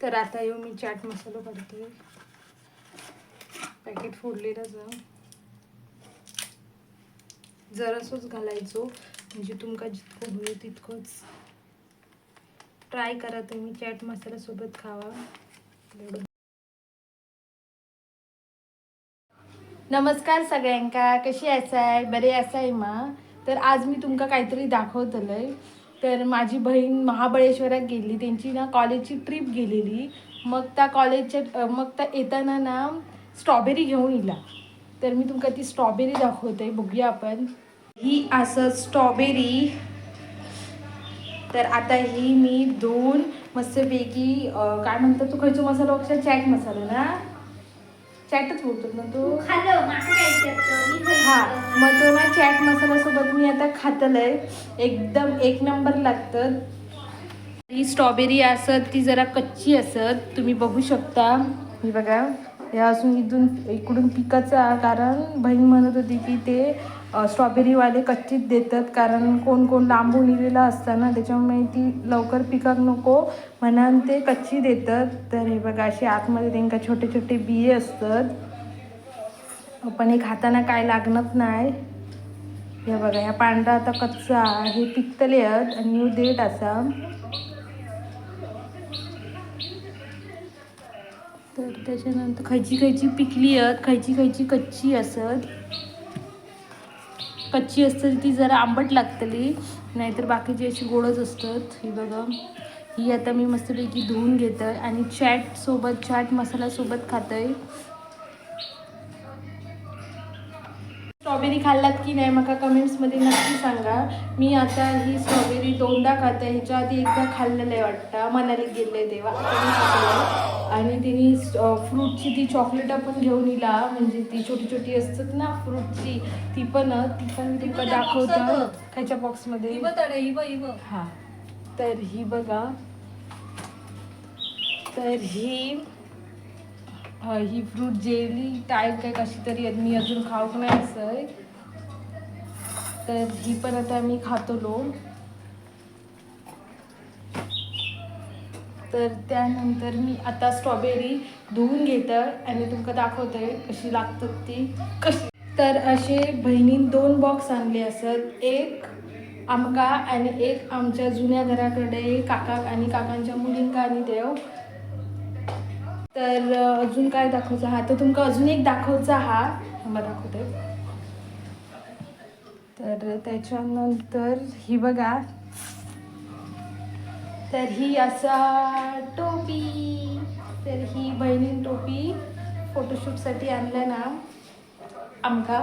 तर आता येऊ मी चाट मसाला काढते. पॅकेट फोडलेलं जरासंच घालायचो, म्हणजे तुमका जितकं होईल तितकंच. ट्राय करा तुम्ही चाट मसाला सोबत खावा. नमस्कार सगळ्यांका, कशी आसाय? बरे आसाय मा? तर आज मी तुमका काहीतरी दाखवतलंय. तर माझी बहीण महाबळेश्वरात गेली, त्यांची ना कॉलेजची ट्रिप गेलेली. मग त्या येताना ना स्ट्रॉबेरी घेऊन इला. तर मी तुमका ती स्ट्रॉबेरी दाखवते, बघूया आपण. ही असं स्ट्रॉबेरी. तर आता ही मी धुवून मस्तपैकी काय म्हणतात तू खयचो मसाला बघ, चॅट मसाला ना, चॅटच बोलतो ना तू. हा, मग तो ना चॅट मसाला सोबत मी आता खातलंय. एकदम एक नंबर लागतं. ही स्ट्रॉबेरी असत ती जरा कच्ची असत, तुम्ही बघू शकता. ही बघा, हे असून इकडून पिकाचं, कारण बहीण म्हणत होती की ते स्ट्रॉबेरीवाले कच्चीच देतात, कारण कोण कोण लांबून इलेला असतं ना, त्याच्यामुळे ती लवकर पिकाक नको म्हणून ते कच्ची देतात. तर हे बघा, असे आतमध्ये त्यांना छोटे छोटे बिये असतात, पण हे खाताना काय लागत नाही. हे बघा, ह्या पांढरा आता कच्चा, हे पिकतले आहेत आणि ह्यो देठ असा. तर त्याच्यानंतर खयची पिकली आहेत, खयची कच्ची असत. कच्ची असतात ती जरा आंबट लागतली, नाहीतर बाकीची अशी गोडच असतात. ही बघा, ही आता मी मस्तपैकी धुवून घेतोय आणि चाट मसाला सोबत खातोय. स्ट्रॉबेरी खाल्लात की नाही मला कमेंट्समध्ये नक्की सांगा. मी आता ही स्ट्रॉबेरी दोनदा खाते. ह्याच्या आधी एकदा खाल्लेलं आहे वाटतं, मनाली गेले तेव्हा. आणि तिने फ्रूटची ती चॉकलेटं पण घेऊन इला, म्हणजे ती छोटी छोटी असतात ना फ्रूटची, ती पण तुमका दाखवतं खायच्या बॉक्समध्ये. हां, तर ही बघा, तर ही फ्रूट जेली टाईप काय कशी तरी मी अजून खाऊक नाही असं. तर ही पण आता मी खातलो. तर त्यानंतर मी आता स्ट्रॉबेरी धुवून घेतोय आणि तुमका दाखवतोय कशी लागतात ती कशी. तर असे बहिणीन 2 बॉक्स आणले असत, एक आमका आणि एक आमच्या जुन्या घराकडे काका आणि काकांच्या मुलींका आणि देव. तर अजून काय दाखवचा हा, तर तुमका अजून एक दाखवचा हा, मला दाखवते. तर त्याच्यानंतर ही बघा, तर ही असा टोपी. तर ही बहिणीन टोपी फोटोशूटसाठी आणल्या ना आमका.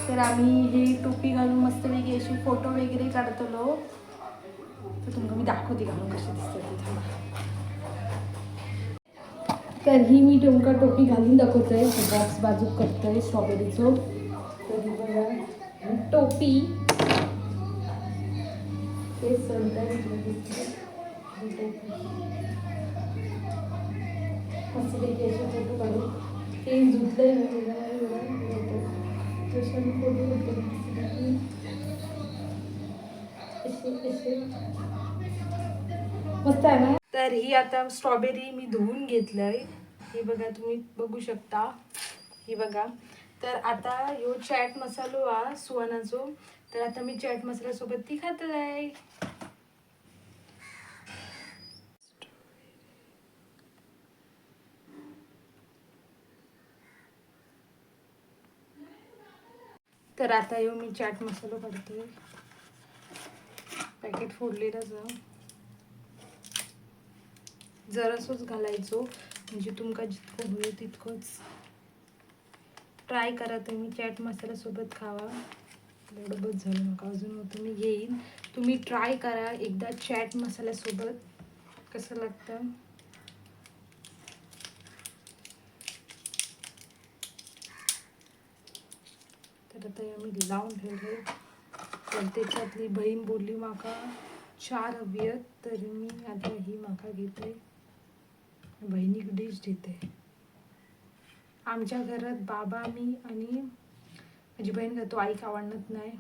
तर आम्ही ही टोपी घालून मस्तपैकी अशी फोटो वगैरे काढतलो. तर तुमका मी दाखवते घालून कशी दिसते ती, थांबा. तर ही मी तुमका टोपी घालून दाखवतोय, बॉक्स बाजूक करतोय स्ट्रॉबेरीचो. तर ही बघा, टोपी हे मस्तपैकी असे फोटो काढून ते धुतलंय फोटो मस्त आहे ना. तर ही आता स्ट्रॉबेरी मी धुवून घेतलंय, हे बघा, तुम्ही बघू शकता. ही बघा, तर आता ह्यो चॅट मसालो हा सुहानाचो. तर आता मी चॅट मसाल्यासोबत ती खातलंय. तर आता येऊ मी चाट मसाला काढते. पॅकेट फोडलेलं जरासंच घालायचो, म्हणजे तुमका जितकं होईल तितकंच. ट्राय करा तुम्ही चॅट मसाला सोबत खावा. एवढं बस झालं, नका अजून होतं मी घेईन. तुम्ही ट्राय करा एकदा चॅट मसाल्यासोबत कसं लागतं. तर आता आम्ही लावून ठेवले. तर त्याच्यातली बहीण बोलली माका 4 हवी आहेत, तर मी आता ही माका घेते, बहिणीक डिश देते. आमच्या घरात बाबा, मी आणि माझी बहीण खातो, आईक आवडत नाही.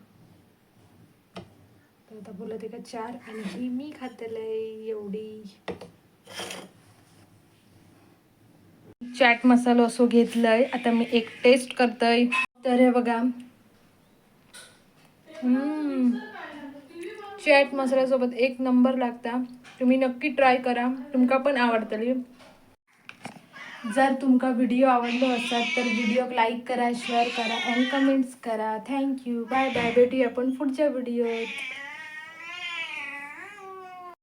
तर आता बोलत का 4, आणि ही मी खातलंय एवढी. चॅट मसालो असो घेतलंय. आता मी एक टेस्ट करतोय. तर हे बघा, चॅट मसाल्यासोबत एक नंबर लागता. तुम्ही नक्की ट्राय करा, तुमका पण आवडतली. जर तुमका व्हिडिओ आवडलो असाल तर व्हिडिओ लाईक करा, शेअर करा आणि कमेंट्स करा. थँक्यू. Bye bye. भेटूया आपण पुढच्या व्हिडिओत.